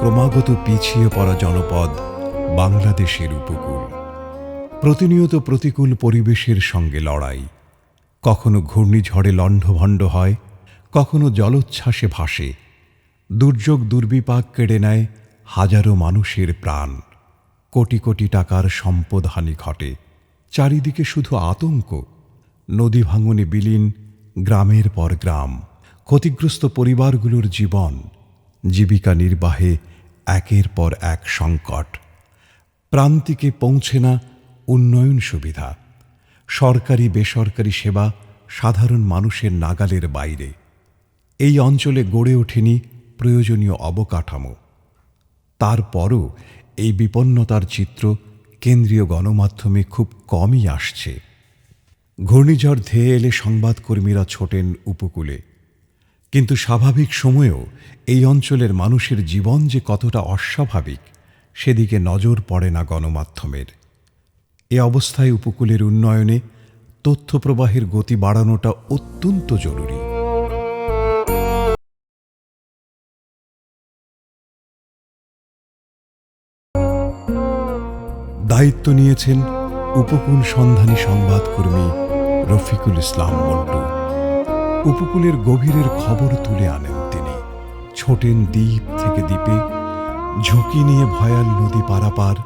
ক্রমাগত পিছিয়ে পড়া জনপদ বাংলাদেশের উপকূল। প্রতিনিয়ত প্রতিকূল পরিবেশের সঙ্গে লড়াই, কখনো ঘূর্ণিঝড়ে লণ্ডভণ্ড হয়, কখনো জলোচ্ছ্বাসে ভাসে। দুর্যোগ দুর্বিপাক কেড়ে নেয় হাজারো মানুষের প্রাণ, কোটি কোটি টাকার সম্পদহানি ঘটে। চারিদিকে শুধু আতঙ্ক, নদী ভাঙনে বিলীন গ্রামের পর গ্রাম, ক্ষতিগ্রস্ত পরিবারগুলোর জীবন, জীবিকা নির্বাহে একের পর এক সংকট। প্রান্তিকে পৌঁছে না উন্নয়ন সুবিধা, সরকারি বেসরকারি সেবা সাধারণ মানুষের নাগালের বাইরে। এই অঞ্চলে গড়ে ওঠেনি প্রয়োজনীয় অবকাঠামো। তারপরও এই বিপন্নতার চিত্র কেন্দ্রীয় গণমাধ্যমে খুব কমই আসছে। ঘূর্ণিঝড় ধেয়ে এলে সংবাদকর্মীরা ছোটেন উপকূলে, কিন্তু স্বাভাবিক সময়েও এই অঞ্চলের মানুষের জীবন যে কতটা অস্বাভাবিক সেদিকে নজর পড়ে না গণমাধ্যমের। এ অবস্থায় উপকূলের উন্নয়নে তথ্য প্রবাহের গতি বাড়ানোটা অত্যন্ত জরুরি। দায়িত্ব নিয়েছেন উপকূল সন্ধানী সংবাদকর্মী রফিকুল ইসলাম মন্টু। উপকূলের গভীরের খবর তুলে আনেন তিনি। ছোটেন দ্বীপ থেকে দ্বীপে, ঝুঁকি নিয়ে ভয়াল নদী পারাপার,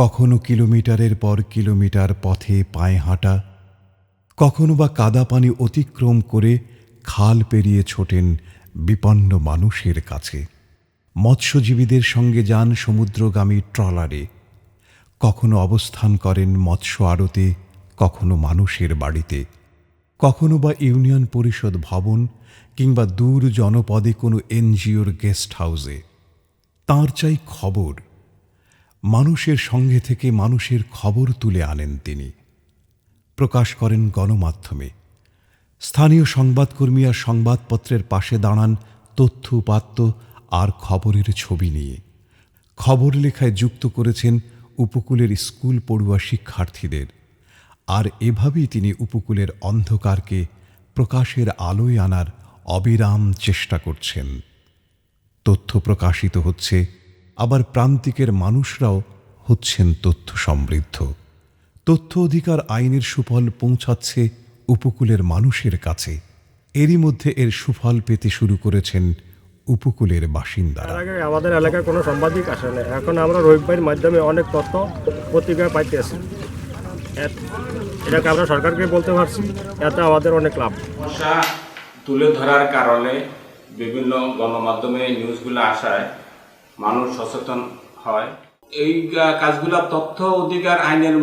কখনো কিলোমিটারের পর কিলোমিটার পথে পায়ে হাঁটা, কখনো বা কাদা পানি অতিক্রম করে খাল পেরিয়ে ছোটেন বিপন্ন মানুষের কাছে। মৎস্যজীবীদের সঙ্গে যান সমুদ্রগামী ট্রলারে, কখনো অবস্থান করেন মৎস্য আড়তে, কখনো মানুষের বাড়িতে, কখনো বা ইউনিয়ন পরিষদ ভবন কিংবা দূর জনপদে কোনো এনজিওর গেস্ট হাউসে। তাঁর চাই খবর। মানুষের সঙ্গে থেকে মানুষের খবর তুলে আনেন তিনি, প্রকাশ করেন গণমাধ্যমে। স্থানীয় সংবাদকর্মী আর সংবাদপত্রের পাশে দাঁড়ান তথ্য উপাত্ত আর খবরের ছবি নিয়ে। খবর লেখায় যুক্ত করেছেন উপকূলের স্কুল পড়ুয়া শিক্ষার্থীদের। আর এভাবেই তিনি উপকূলের অন্ধকারকে প্রকাশের আলোয় আনার অবিরাম চেষ্টা করছেন। তথ্য প্রকাশিত হচ্ছে, আবার প্রান্তিকের মানুষরাও হচ্ছেন তথ্য সমৃদ্ধ। তথ্য অধিকার আইনের সুফল পৌঁছাচ্ছে উপকূলের মানুষের কাছে। এরই মধ্যে এর সুফল পেতে শুরু করেছেন উপকূলের বাসিন্দারা। আমাদের এলাকায় কোনো সাংবাদিক আসে না, এখন আমরা রবিবার মাধ্যমে অনেক তথ্য পত্রিকায় পাইতেছি। এটাকে আমরা সরকারকে বলতে পারছি, এতে আমাদের অনেক লাভ। সমস্যা তুলে ধরার কারণে বিভিন্ন গণমাধ্যমে নিউজগুলো আসায় মানুষ সচেতন হয়। এই কাজগুলো তথ্য অধিকার আইনের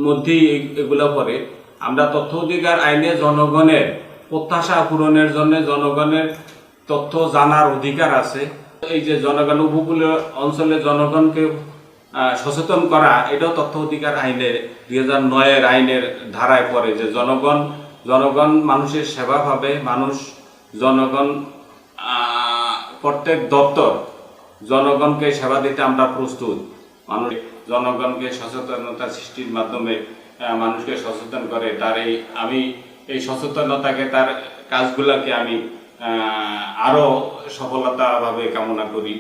মধ্যেই এগুলো পড়ে। আমরা তথ্য অধিকার আইনে জনগণের প্রত্যাশা পূরণের জন্য জনগণের তথ্য জানার অধিকার আছে। এই যে জনগণ উপকূলীয় অঞ্চলে জনগণকে সচেতন করা, এটাও তথ্য অধিকার আইনে 2009-এর আইনের ধারায় পড়ে যে জনগণ মানুষের সেবা পাবে। জনগণ প্রত্যেক দপ্তর জনগণকে সেবা দিতে আমরা প্রস্তুত। জনগণকে সচেতনতা সৃষ্টির মাধ্যমে মানুষকে সচেতন করে। আমি এই সচেতনতাকে, তার কাজগুলোকে আমি আরো সফলতাভাবে কামনা করি।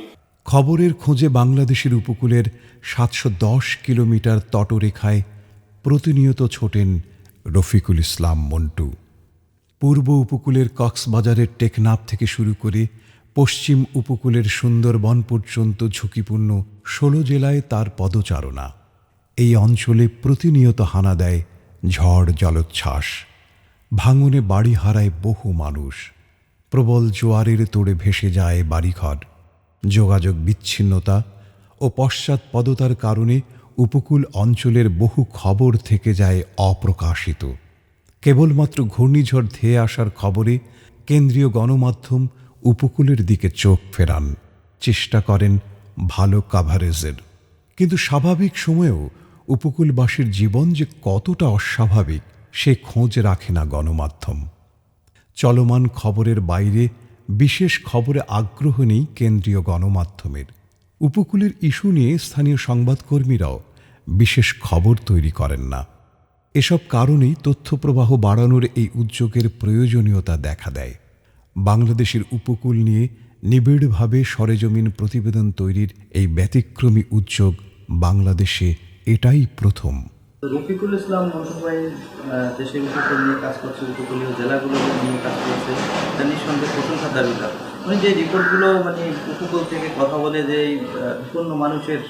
খবরের খোঁজে বাংলাদেশের উপকূলের 710 কিলোমিটার তটরেখায় প্রতিনিয়ত ছোটেন রফিকুল ইসলাম মন্টু। পূর্ব উপকূলের কক্সবাজারের টেকনাফ থেকে শুরু করে পশ্চিম উপকূলের সুন্দরবন পর্যন্ত ঝুঁকিপূর্ণ 16 জেলায় তার পদচারণা। এই অঞ্চলে প্রতিনিয়ত হানা দেয় ঝড় জলোচ্ছ্বাস, ভাঙনে বাড়ি হারায় বহু মানুষ, প্রবল জোয়ারের তোড়ে ভেসে যায় বাড়িঘর। যোগাযোগ বিচ্ছিন্নতা ও পশ্চাৎপদতার কারণে উপকূল অঞ্চলের বহু খবর থেকে যায় অপ্রকাশিত। কেবলমাত্র ঘূর্ণিঝড় ধেয়ে আসার খবরে কেন্দ্রীয় গণমাধ্যম উপকূলের দিকে চোখ ফেরান, চেষ্টা করেন ভালো কাভারেজের। কিন্তু স্বাভাবিক সময়েও উপকূলবাসীর জীবন যে কতটা অস্বাভাবিক সে খোঁজ রাখে না গণমাধ্যম। চলমান খবরের বাইরে বিশেষ খবরে আগ্রহ নেই কেন্দ্রীয় গণমাধ্যমের। উপকূলের ইস্যু নিয়ে স্থানীয় সংবাদকর্মীরাও বিশেষ খবর তৈরি করেন না। এসব কারণেই তথ্যপ্রবাহ বাড়ানোর এই উদ্যোগের প্রয়োজনীয়তা দেখা দেয়। বাংলাদেশের উপকূল নিয়ে নিবিড়ভাবে সরেজমিন প্রতিবেদন তৈরির এই ব্যতিক্রমী উদ্যোগ বাংলাদেশে এটাই প্রথম। রফিকুল ইসলাম মন্টু ভাই দেশের উপকূল নিয়ে কাজ করছে, উপকূলীয় জেলাগুলো নিয়ে কাজ করছে, এটা নিঃসন্দেহে প্রশংসার দাবিদার। উনি যে রিপোর্টগুলো উপকূল থেকে কথা বলে যে বিপন্ন মানুষের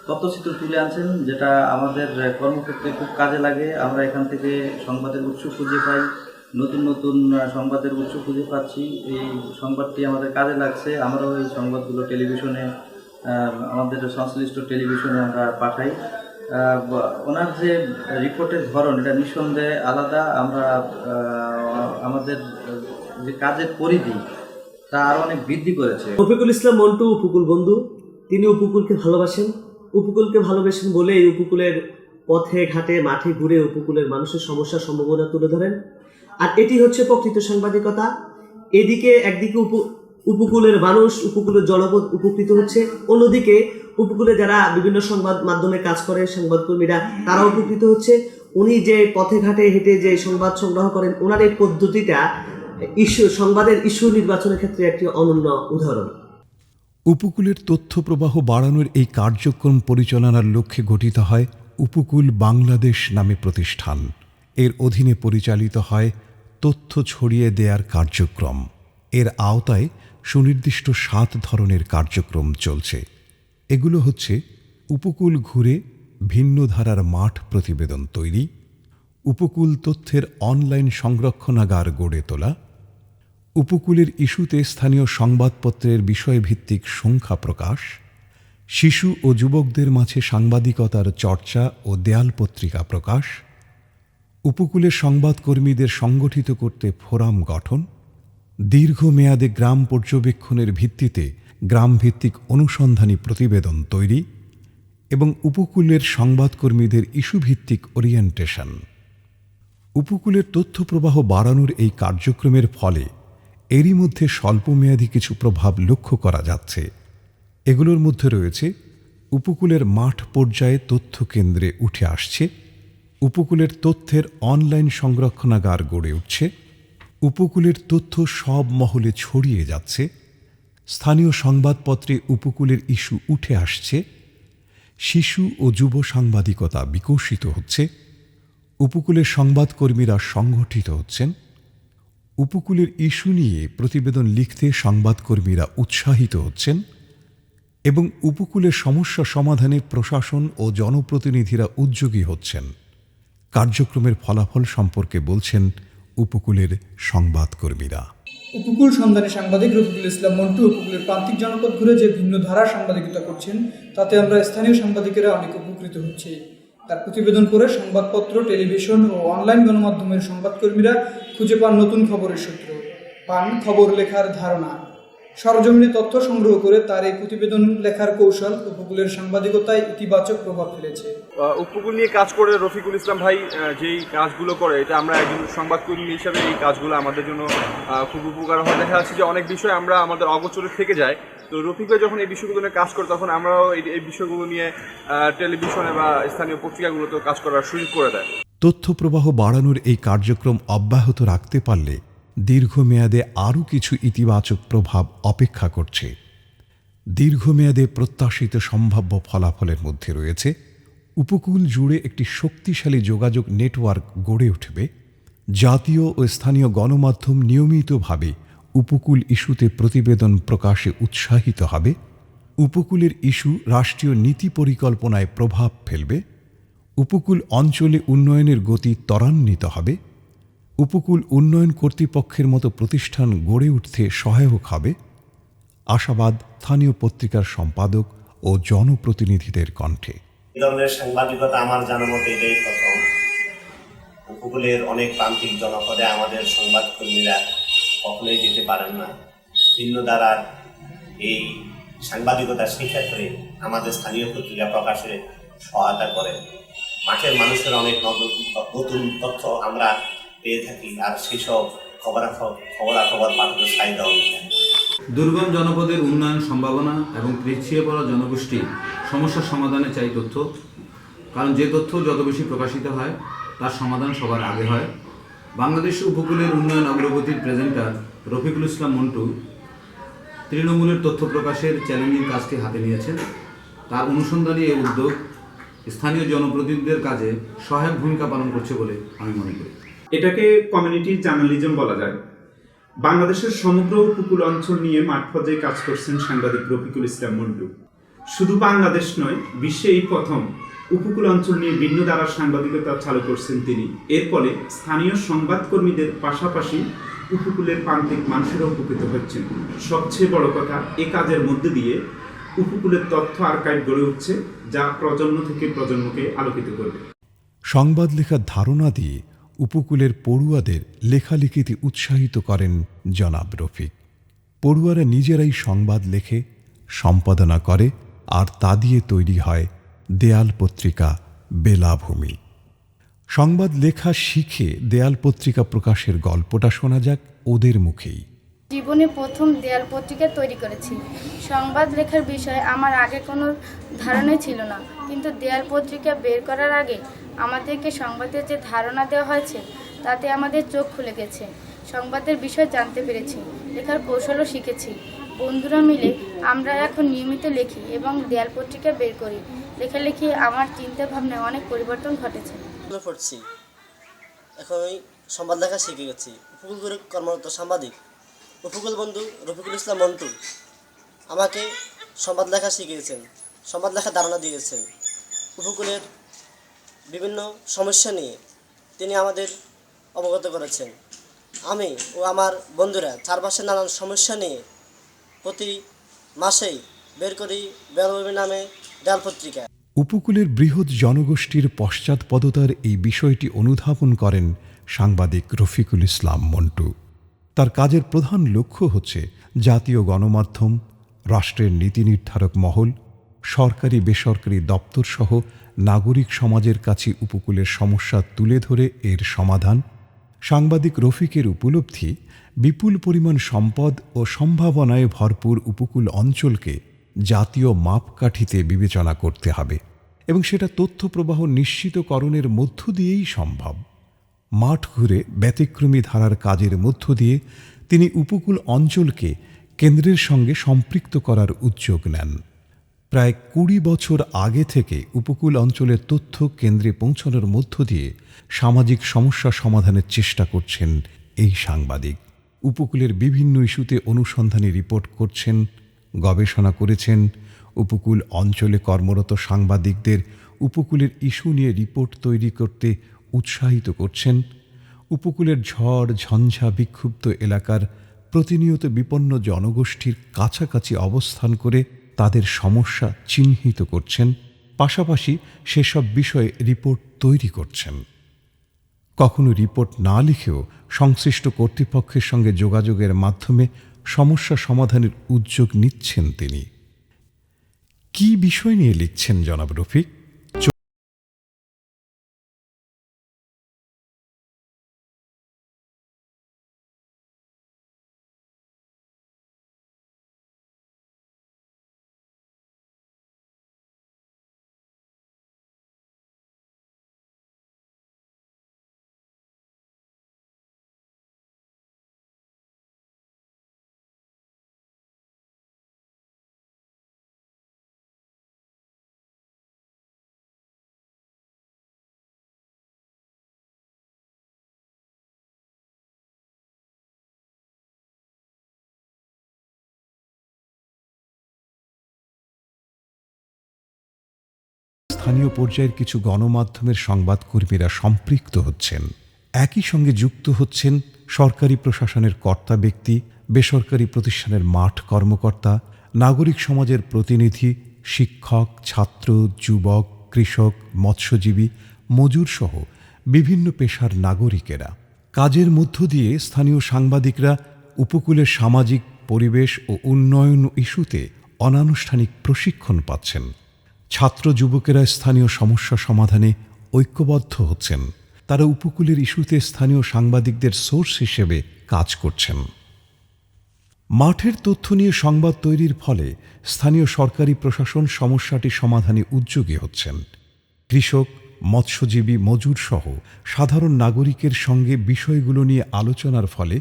তথ্যচিত্র তুলে আনছেন, যেটা আমাদের কর্মক্ষেত্রে খুব কাজে লাগে। আমরা এখান থেকে সংবাদের উৎস খুঁজে পাই, নতুন নতুন সংবাদের উৎস খুঁজে পাচ্ছি। এই সংবাদটি আমাদের কাজে লাগছে। আমরাও এই সংবাদগুলো টেলিভিশনে, আমাদের সংশ্লিষ্ট টেলিভিশনে আমরা পাঠাই। ওনার যে রিপোর্টের ধরন, এটা নিঃসন্দেহে আলাদা। আমরা আমাদের যে কাজের পরিধি তা আরও অনেক বৃদ্ধি করেছে। রফিকুল ইসলাম মন্টু উপকূল বন্ধু, তিনি উপকূলকে ভালোবাসেন। উপকূলকে ভালোবাসেন বলে এই উপকূলের পথে ঘাটে মাঠে ঘুরে উপকূলের মানুষের সমস্যা সম্ভাবনা তুলে ধরেন। আর এটি হচ্ছে প্রকৃত সাংবাদিকতা। একদিকে উপকূলের মানুষ, উপকূলের জনপদ উপকৃত হচ্ছে, অন্যদিকে উপকূলে যারা বিভিন্ন সংবাদ মাধ্যমে কাজ করে সংবাদকর্মীরা তারা উপকৃত হচ্ছে। উনি যে পথে ঘাটে হেঁটে যে সংবাদ সংগ্রহ করেন, ওনার এই পদ্ধতিটা সংবাদের ইস্যু নির্বাচনের ক্ষেত্রে একটি অনন্য উদাহরণ। উপকূলের তথ্য প্রবাহ বাড়ানোর এই কার্যক্রম পরিচালনার লক্ষ্যে গঠিত হয় উপকূল বাংলাদেশ নামে প্রতিষ্ঠান। এর অধীনে পরিচালিত হয় তথ্য ছড়িয়ে দেওয়ার কার্যক্রম। এর আওতায় সুনির্দিষ্ট 7 ধরনের কার্যক্রম চলছে। এগুলো হচ্ছে উপকূল ঘুরে ভিন্ন ধারার মাঠ প্রতিবেদন তৈরি, উপকূল তথ্যের অনলাইন সংরক্ষণাগার গড়ে তোলা, উপকূলের ইস্যুতে স্থানীয় সংবাদপত্রের বিষয়ভিত্তিক সংখ্যা প্রকাশ, শিশু ও যুবকদের মাঝে সাংবাদিকতার চর্চা ও দেয়াল পত্রিকা প্রকাশ, উপকূলের সংবাদকর্মীদের সংগঠিত করতে ফোরাম গঠন, দীর্ঘমেয়াদে গ্রাম পর্যবেক্ষণের ভিত্তিতে গ্রামভিত্তিক অনুসন্ধানী প্রতিবেদন তৈরি এবং উপকূলের সংবাদকর্মীদের ইস্যুভিত্তিক ওরিয়েন্টেশন। উপকূলের তথ্য প্রবাহ বাড়ানোর এই কার্যক্রমের ফলে এরই মধ্যে স্বল্পমেয়াদী কিছু প্রভাব লক্ষ্য করা যাচ্ছে। এগুলোর মধ্যে রয়েছে উপকূলের মাঠ পর্যায়ে তথ্য কেন্দ্রে উঠে আসছে, উপকূলের তথ্যের অনলাইন সংরক্ষণাগার গড়ে উঠছে, উপকূলের তথ্য সব মহলে ছড়িয়ে যাচ্ছে, স্থানীয় সংবাদপত্রে উপকূলের ইস্যু উঠে আসছে, শিশু ও যুব সাংবাদিকতা বিকশিত হচ্ছে, উপকূলের সংবাদকর্মীরা সংগঠিত হচ্ছেন, উপকূলের ইস্যু নিয়ে প্রতিবেদন লিখতে সংবাদকর্মীরা উৎসাহিত হচ্ছেন এবং উপকূলের সমস্যা সমাধানে প্রশাসন ও জনপ্রতিনিধিরা উদ্যোগী হচ্ছেন। কার্যক্রমের ফলাফল সম্পর্কে বলছেন উপকূলের সংবাদকর্মীরা। উপকূল সন্ধানী সাংবাদিক রফিকুল ইসলাম মন্টু উপকূলের প্রান্তিক জনপদ ঘুরে যে ভিন্ন ধারার সাংবাদিকতা করছেন, তাতে আমরা স্থানীয় সাংবাদিকেরা অনেক উপকৃত হচ্ছি। তার প্রতিবেদন করে সংবাদপত্র, টেলিভিশন ও অনলাইন গণমাধ্যমের সংবাদকর্মীরা খুঁজে পান নতুন খবরের সূত্র, পান খবর লেখার ধারণা। সরজমিনে তথ্য সংগ্রহ করে তার এই প্রতিবেদন লেখার কৌশল উপকূলের সাংবাদিকতায় ইতিবাচক প্রভাব ফেলেছে। উপকূল নিয়ে কাজ করে রফিকুল ইসলাম ভাই যেই কাজগুলো করে, এটা আমরা একজন সংবাদকর্মী হিসাবে এই কাজগুলো আমাদের জন্য খুব উপকার হয়। দেখা যাচ্ছে যে অনেক বিষয় আমরা আমাদের অগোচরে থেকে যায়। তো রফিক ভাই যখন এই বিষয়গুলো নিয়ে কাজ করে, তখন আমরাও এই বিষয়গুলো নিয়ে টেলিভিশনে বা স্থানীয় পত্রিকাগুলোতেও কাজ করার সুযোগ করে দেয়। তথ্য প্রবাহ বাড়ানোর এই কার্যক্রম অব্যাহত রাখতে পারলে দীর্ঘমেয়াদে আরও কিছু ইতিবাচক প্রভাব অপেক্ষা করছে। দীর্ঘমেয়াদে প্রত্যাশিত সম্ভাব্য ফলাফলের মধ্যে রয়েছে উপকূল জুড়ে একটি শক্তিশালী যোগাযোগ নেটওয়ার্ক গড়ে উঠবে, জাতীয় ও স্থানীয় গণমাধ্যম নিয়মিতভাবে উপকূল ইস্যুতে প্রতিবেদন প্রকাশে উৎসাহিত হবে, উপকূলের ইস্যু রাষ্ট্রীয় নীতি পরিকল্পনায় প্রভাব ফেলবে, উপকূল অঞ্চলে উন্নয়নের গতি ত্বরান্বিত হবে, উপকূল উন্নয়ন কর্তৃপক্ষের মতো প্রতিষ্ঠান গড়ে উঠতে সহায়ক হবে। আশাবাদ স্থানীয় পত্রিকার সম্পাদক ও জনপ্রতিনিধিদের কণ্ঠে। এই ধরনের সাংবাদিকতা আমার জানা মতে এটাই প্রথম। উপকূলের অনেক প্রান্তিক জনপদে আমাদের সংবাদকর্মীরা কখনোই যেতে পারেন না। ভিন্ন ধারার এই সাংবাদিকতা সেক্ষেত্রে আমাদের স্থানীয় পত্রিকা প্রকাশে সহায়তা করে। মাঠের মানুষের অনেক নতুন তথ্য আমরা পেয়ে থাকি, আর সেসব খবরাখবর পাঠকের চাহিদা অনুযায়ী দুর্গম জনপদের উন্নয়ন সম্ভাবনা এবং পিছিয়ে পড়া জনগোষ্ঠীর সমস্যার সমাধানে চাই তথ্য। কারণ যে তথ্য যত বেশি প্রকাশিত হয়, তার সমাধান সবার আগে হয়। বাংলাদেশ উপকূলের উন্নয়ন অগ্রগতির প্রেজেন্টার রফিকুল ইসলাম মন্টু তৃণমূলের তথ্য প্রকাশের চ্যালেঞ্জিং কাজটি হাতে নিয়েছেন। তার অনুসন্ধানী এই উদ্যোগ স্থানীয় জনপ্রতিনিধিদের কাজে সহায়ক ভূমিকা পালন করছে বলে আমি মনে করি। এটাকে কমিউনিটি জার্নালিজম বলা যায়। বাংলাদেশের সমগ্র উপকূল অঞ্চল নিয়ে মাঠ পর্যায়ে কাজ করছেন সাংবাদিক রফিকুল ইসলাম মন্টু। শুধু বাংলাদেশ নয়, বিশ্বে এই প্রথম উপকূল অঞ্চল নিয়ে ভিন্ন ধারার সাংবাদিকতা চালু করছেন তিনি। এর ফলে স্থানীয় সংবাদকর্মীদের পাশাপাশি উপকূলের প্রান্তিক মানুষেরা উপকৃত হচ্ছেন। সবচেয়ে বড় কথা, এ কাজের মধ্যে দিয়ে উপকূলের তথ্য আর্কাইভ গড়ে উঠছে, যা প্রজন্ম থেকে প্রজন্মকে আলোকিত করবে। সংবাদ লেখার ধারণা দিয়ে উপকূলের পড়ুয়াদের লেখালেখিতে উৎসাহিত করেন জনাব রফিক। পড়ুয়ারা নিজেরাই সংবাদ লেখে, সম্পাদনা করে, আর তা দিয়ে তৈরি হয় দেয়াল পত্রিকা বেলাভূমি। সংবাদ লেখা শিখে দেয়াল পত্রিকা প্রকাশের গল্পটা শোনা যাক ওদের মুখেই। জীবনে প্রথম দেয়াল পত্রিকা তৈরি করেছি। সংবাদ লেখার বিষয়ে আমার আগে কোনো ধারণাই ছিল না, কিন্তু দেয়াল পত্রিকা বের করার আগে আমাদেরকে সংবাদের যে ধারণা দেওয়া হয়েছে তাতে আমাদের চোখ খুলে গেছে। সংবাদের বিষয় জানতে পেরেছি, লেখার কৌশলও শিখেছি। বন্ধুরা মিলে আমরা এখন নিয়মিত লিখি এবং দেয়াল পত্রিকা বের করি। লেখালেখি আমার চিন্তা ভাবনায় অনেক পরিবর্তন ঘটেছে। পড়ছি, এখন আমি সংবাদ লেখা শিখে গেছি। উপকূল কর্মরত সাংবাদিক উপকূল বন্ধু রফিকুল ইসলাম মন্টু আমাকে সংবাদ লেখা শিখিয়েছেন, সংবাদ লেখার ধারণা দিয়েছেন। উপকূলের বিভিন্ন সমস্যা নিয়ে তিনি আমাদের অবগত করেছেন। আমি ও আমার বন্ধুরা চারপাশের নানান সমস্যা নিয়ে প্রতি মাসেই বের করি বেলাভূমি নামে দেয়াল পত্রিকা। উপকূলের বৃহৎ জনগোষ্ঠীর পশ্চাৎপদতার এই বিষয়টি অনুধাবন করেন সাংবাদিক রফিকুল ইসলাম মন্টু। তার কাজের প্রধান লক্ষ্য হচ্ছে জাতীয় গণমাধ্যম, রাষ্ট্রের নীতি নির্ধারক মহল, সরকারি বেসরকারি দপ্তর সহ নাগরিক সমাজের কাছে উপকূলের সমস্যা তুলে ধরে এর সমাধান। সাংবাদিক রফিকের উপলব্ধি, বিপুল পরিমাণ সম্পদ ও সম্ভাবনায় ভরপুর উপকূল অঞ্চলকে জাতীয় মাপকাঠিতে বিবেচনা করতে হবে এবং সেটা তথ্য প্রবাহ নিশ্চিতকরণের মধ্য দিয়েই সম্ভব। মাঠ ঘুরে ব্যতিক্রমী ধারার কাজের মধ্য দিয়ে তিনি উপকূল অঞ্চলকে কেন্দ্রের সঙ্গে সম্পৃক্ত করার উদ্যোগ নেন। প্রায় ২০ বছর আগে থেকে উপকূল অঞ্চলের তথ্য কেন্দ্রে পৌঁছানোর মধ্য দিয়ে সামাজিক সমস্যা সমাধানের চেষ্টা করছেন এই সাংবাদিক। উপকূলের বিভিন্ন ইস্যুতে অনুসন্ধানী রিপোর্ট করছেন, গবেষণা করেছেন। উপকূল অঞ্চলে কর্মরত সাংবাদিকদের উপকূলের ইস্যু নিয়ে রিপোর্ট তৈরি করতে উৎসাহিত করছেন। উপকূলের ঝড় ঝঞ্ঝা বিক্ষুব্ধ এলাকার প্রতিনিয়ত বিপন্ন জনগোষ্ঠীর কাছাকাছি অবস্থান করে তাদের সমস্যা চিহ্নিত করছেন, পাশাপাশি সেসব বিষয়ে রিপোর্ট তৈরি করছেন। কখনো রিপোর্ট না লিখেও সংশ্লিষ্ট কর্তৃপক্ষের সঙ্গে যোগাযোগের মাধ্যমে সমস্যা সমাধানের উদ্যোগ নিচ্ছেন তিনি। কী বিষয় নিয়ে লিখছেন জনাব রফিক? স্থানীয় পর্যায়ের কিছু গণমাধ্যমের সংবাদকর্মীরা সম্পৃক্ত হচ্ছেন। একই সঙ্গে যুক্ত হচ্ছেন সরকারি প্রশাসনের কর্তা ব্যক্তি, বেসরকারি প্রতিষ্ঠানের মাঠ কর্মকর্তা, নাগরিক সমাজের প্রতিনিধি, শিক্ষক, ছাত্র, যুবক, কৃষক, মৎস্যজীবী, মজুর সহ বিভিন্ন পেশার নাগরিকেরা। কাজের মধ্য দিয়ে স্থানীয় সাংবাদিকরা উপকূলের সামাজিক পরিবেশ ও উন্নয়ন ইস্যুতে অনানুষ্ঠানিক প্রশিক্ষণ পাচ্ছেন। ছাত্র যুবকেরা স্থানীয় সমস্যা সমাধানে ঐক্যবদ্ধ হচ্ছেন। তারা উপকূলের ইস্যুতে স্থানীয় সাংবাদিকদের সোর্স হিসেবে কাজ করছেন। মাঠের তথ্য নিয়ে সংবাদ তৈরির ফলে স্থানীয় সরকারি প্রশাসন সমস্যাটি সমাধানে উদ্যোগী হচ্ছেন। কৃষক, মৎস্যজীবী, মজুর সহ সাধারণ নাগরিকের সঙ্গে বিষয়গুলো নিয়ে আলোচনার ফলে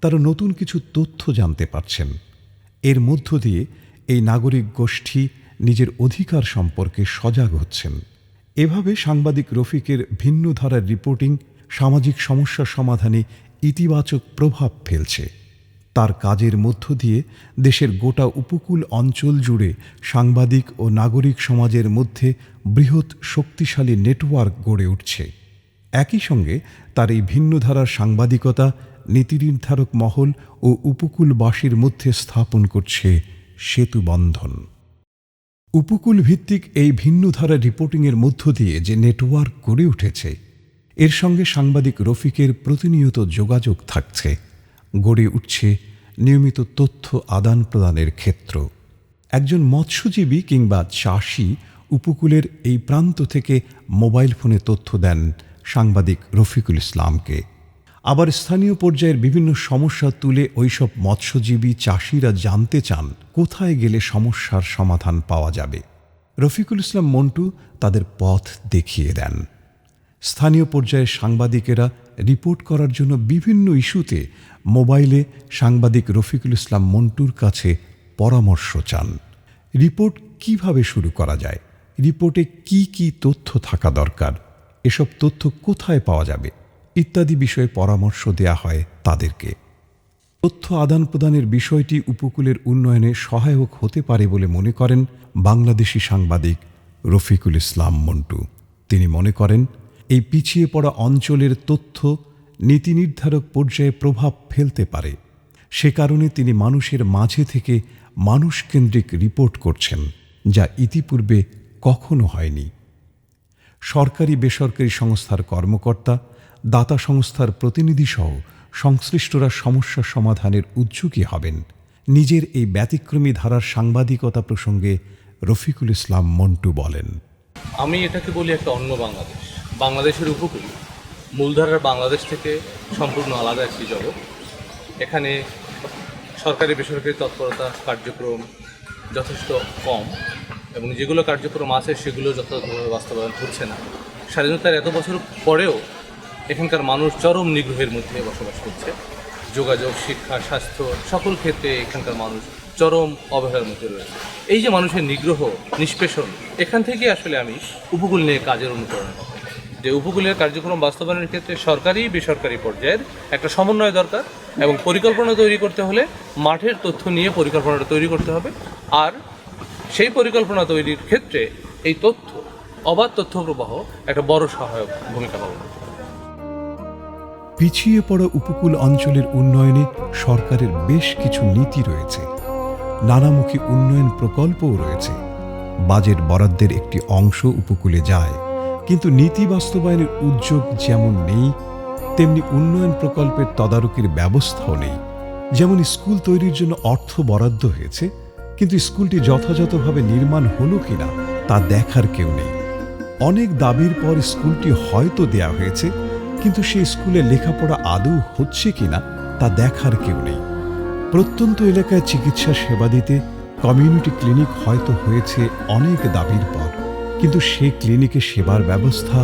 তারা নতুন কিছু তথ্য জানতে পারছেন। এর মধ্য দিয়ে এই নাগরিক গোষ্ঠী নিজের অধিকার সম্পর্কে সজাগ হচ্ছেন। এভাবে সাংবাদিক রফিকের ভিন্ন ধারার রিপোর্টিং সামাজিক সমস্যা সমাধানে ইতিবাচক প্রভাব ফেলছে। তার কাজের মধ্য দিয়ে দেশের গোটা উপকূল অঞ্চল জুড়ে সাংবাদিক ও নাগরিক সমাজের মধ্যে বৃহৎ শক্তিশালী নেটওয়ার্ক গড়ে উঠছে। একই সঙ্গে তার এই ভিন্ন ধারার সাংবাদিকতা নীতিনির্ধারক মহল ও উপকূলবাসীর মধ্যে স্থাপন করছে সেতুবন্ধন। উপকূল ভিত্তিক এই ভিন্ন ধারার রিপোর্টিংয়ের মধ্য দিয়ে যে নেটওয়ার্ক গড়ে উঠেছে, এর সঙ্গে সাংবাদিক রফিকের প্রতিনিয়ত যোগাযোগ থাকছে। গড়ে উঠছে নিয়মিত তথ্য আদান প্রদানের ক্ষেত্র। একজন মৎস্যজীবী কিংবা চাষি উপকূলের এই প্রান্ত থেকে মোবাইল ফোনে তথ্য দেন সাংবাদিক রফিকুল ইসলামকে। আবার স্থানীয় পর্যায়ের বিভিন্ন সমস্যা তুলে ওইসব মৎস্যজীবী চাষিরা জানতে চান কোথায় গেলে সমস্যার সমাধান পাওয়া যাবে। রফিকুল ইসলাম মন্টু তাদের পথ দেখিয়ে দেন। স্থানীয় পর্যায়ের সাংবাদিকেরা রিপোর্ট করার জন্য বিভিন্ন ইস্যুতে মোবাইলে সাংবাদিক রফিকুল ইসলাম মন্টুর কাছে পরামর্শ চান। রিপোর্ট কিভাবে শুরু করা যায়, রিপোর্টে কি কি তথ্য থাকা দরকার, এসব তথ্য কোথায় পাওয়া যাবে ইত্যাদি বিষয়ে পরামর্শ দেয়া হয় তাদেরকে। তথ্য আদান প্রদানের বিষয়টি উপকূলের উন্নয়নে সহায়ক হতে পারে বলে মনে করেন বাংলাদেশি সাংবাদিক রফিকুল ইসলাম মন্টু। তিনি মনে করেন এই পিছিয়ে পড়া অঞ্চলের তথ্য নীতি নির্ধারক পর্যায়ে প্রভাব ফেলতে পারে। সে কারণে তিনি মানুষের মাঝে থেকে মানুষকেন্দ্রিক রিপোর্ট করছেন, যা ইতিপূর্বে কখনো হয়নি। সরকারি বেসরকারি সংস্থার কর্মকর্তা, দাতা সংস্থার প্রতিনিধিসহ সংশ্লিষ্টরা সমস্যা সমাধানের উদ্যোগী হবেন। নিজের এই ব্যতিক্রমী ধারার সাংবাদিকতা প্রসঙ্গে রফিকুল ইসলাম মন্টু বলেন, আমি এটাকে বলি একটা অন্য বাংলাদেশ। বাংলাদেশের উপকূল মূলধারার বাংলাদেশ থেকে সম্পূর্ণ আলাদা একটি জগৎ। এখানে সরকারি বেসরকারি তৎপরতা কার্যক্রম যথেষ্ট কম এবং যেগুলো কার্যক্রম আছে সেগুলো যথাযথভাবে বাস্তবায়ন হচ্ছে না। স্বাধীনতার এত বছর পরেও এখানকার মানুষ চরম নিগ্রহের মধ্যে বসবাস করছে। যোগাযোগ, শিক্ষা, স্বাস্থ্য সকল ক্ষেত্রে এখানকার মানুষ চরম অবহেলার মধ্যে রয়েছে। এই যে মানুষের নিগ্রহ, নিষ্পেষণ, এখান থেকে আসলে আমি উপকূল নিয়ে কাজের অনুপ্রেরণা পাই। যে উপকূলের কার্যক্রম বাস্তবায়নের ক্ষেত্রে সরকারি বেসরকারি পর্যায়ের একটা সমন্বয় দরকার এবং পরিকল্পনা তৈরি করতে হলে মাঠের তথ্য নিয়ে পরিকল্পনাটা তৈরি করতে হবে। আর সেই পরিকল্পনা তৈরির ক্ষেত্রে এই তথ্য, অবাধ তথ্য প্রবাহ একটা বড় সহায়ক ভূমিকা পালন করে। পিছিয়ে পড়া উপকূল অঞ্চলের উন্নয়নে সরকারের বেশ কিছু নীতি রয়েছে, নানামুখী উন্নয়ন প্রকল্পও রয়েছে। বাজেট বরাদ্দের একটি অংশ উপকূলে যায়, কিন্তু নীতি বাস্তবায়নের উদ্যোগ যেমন নেই, তেমনি উন্নয়ন প্রকল্পের তদারকির ব্যবস্থাও নেই। যেমন স্কুল তৈরির জন্য অর্থ বরাদ্দ হয়েছে, কিন্তু স্কুলটি যথাযথভাবে নির্মাণ হলো কিনা তা দেখার কেউ নেই। অনেক দাবির পর স্কুলটি হয়তো দেয়া হয়েছে, কিন্তু সেই স্কুলে লেখাপড়া আদৌ হচ্ছে কিনা তা দেখার কেউ নেই। প্রত্যন্ত এলাকায় চিকিৎসা সেবা দিতে কমিউনিটি ক্লিনিক হয়তো হয়েছে অনেক দাবির পর, কিন্তু সেই ক্লিনিকে সেবার ব্যবস্থা